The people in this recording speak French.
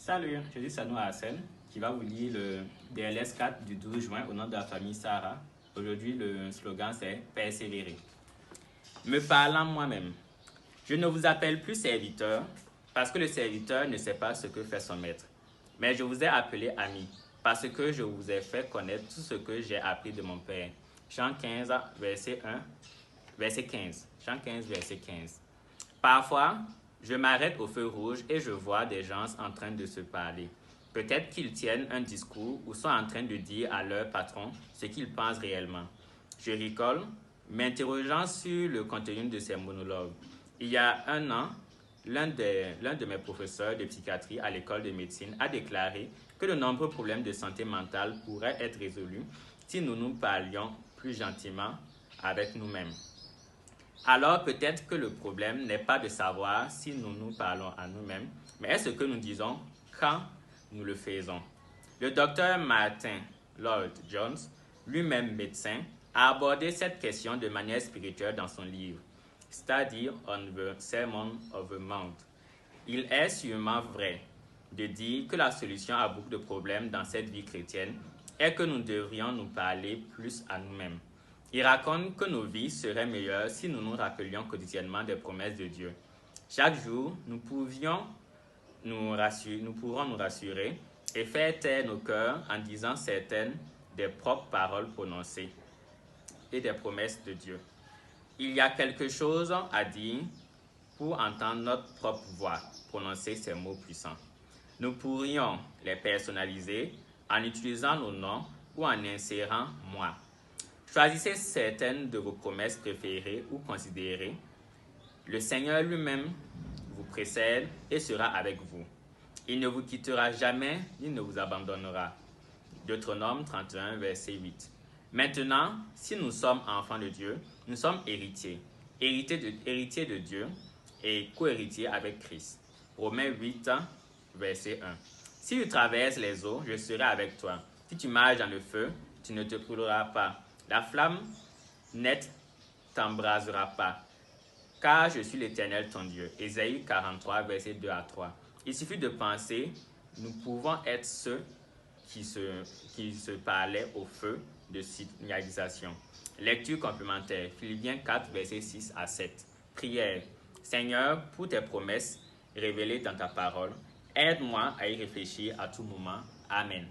Salut, je suis Sano Hassan qui va vous lire le DLS 4 du 12 juin au nom de la famille Sarah. Aujourd'hui, le slogan c'est Persévérer. Me parlant moi-même, je ne vous appelle plus serviteur parce que le serviteur ne sait pas ce que fait son maître. Mais je vous ai appelé ami parce que je vous ai fait connaître tout ce que j'ai appris de mon Père. Jean 15, verset 1, verset 15. Jean 15, verset 15. Parfois, je m'arrête au feu rouge et je vois des gens en train de se parler. Peut-être qu'ils tiennent un discours ou sont en train de dire à leur patron ce qu'ils pensent réellement. Je rigole, m'interrogeant sur le contenu de ces monologues. Il y a un an, l'un de mes professeurs de psychiatrie à l'école de médecine a déclaré que de nombreux problèmes de santé mentale pourraient être résolus si nous nous parlions plus gentiment avec nous-mêmes. Alors peut-être que le problème n'est pas de savoir si nous nous parlons à nous-mêmes, mais est-ce que nous disons quand nous le faisons. Le docteur Martin Lloyd Jones, lui-même médecin, a abordé cette question de manière spirituelle dans son livre Study on the Sermon on the Mount. Il est sûrement vrai de dire que la solution à beaucoup de problèmes dans cette vie chrétienne est que nous devrions nous parler plus à nous-mêmes. Il raconte que nos vies seraient meilleures si nous nous rappelions quotidiennement des promesses de Dieu. Chaque jour, nous pourrons nous rassurer et faire taire nos cœurs en disant certaines des propres paroles prononcées et des promesses de Dieu. Il y a quelque chose à dire pour entendre notre propre voix prononcer ces mots puissants. Nous pourrions les personnaliser en utilisant nos noms ou en insérant « moi ». Choisissez certaines de vos promesses préférées ou considérées. Le Seigneur lui-même vous précède et sera avec vous. Il ne vous quittera jamais ni ne vous abandonnera. Deutéronome 31, verset 8. Maintenant, si nous sommes enfants de Dieu, nous sommes héritiers. Héritiers de Dieu et co-héritiers avec Christ. Romains 8, verset 1. Si tu traverses les eaux, je serai avec toi. Si tu marches dans le feu, tu ne te brûleras pas. La flamme ne t'embrasera pas, car je suis l'Éternel ton Dieu. Ésaïe 43, versets 2 à 3. Il suffit de penser, nous pouvons être ceux qui se parlaient au feu de signalisation. Lecture complémentaire, Philippiens 4, versets 6 à 7. Prière, Seigneur, pour tes promesses révélées dans ta parole, aide-moi à y réfléchir à tout moment. Amen.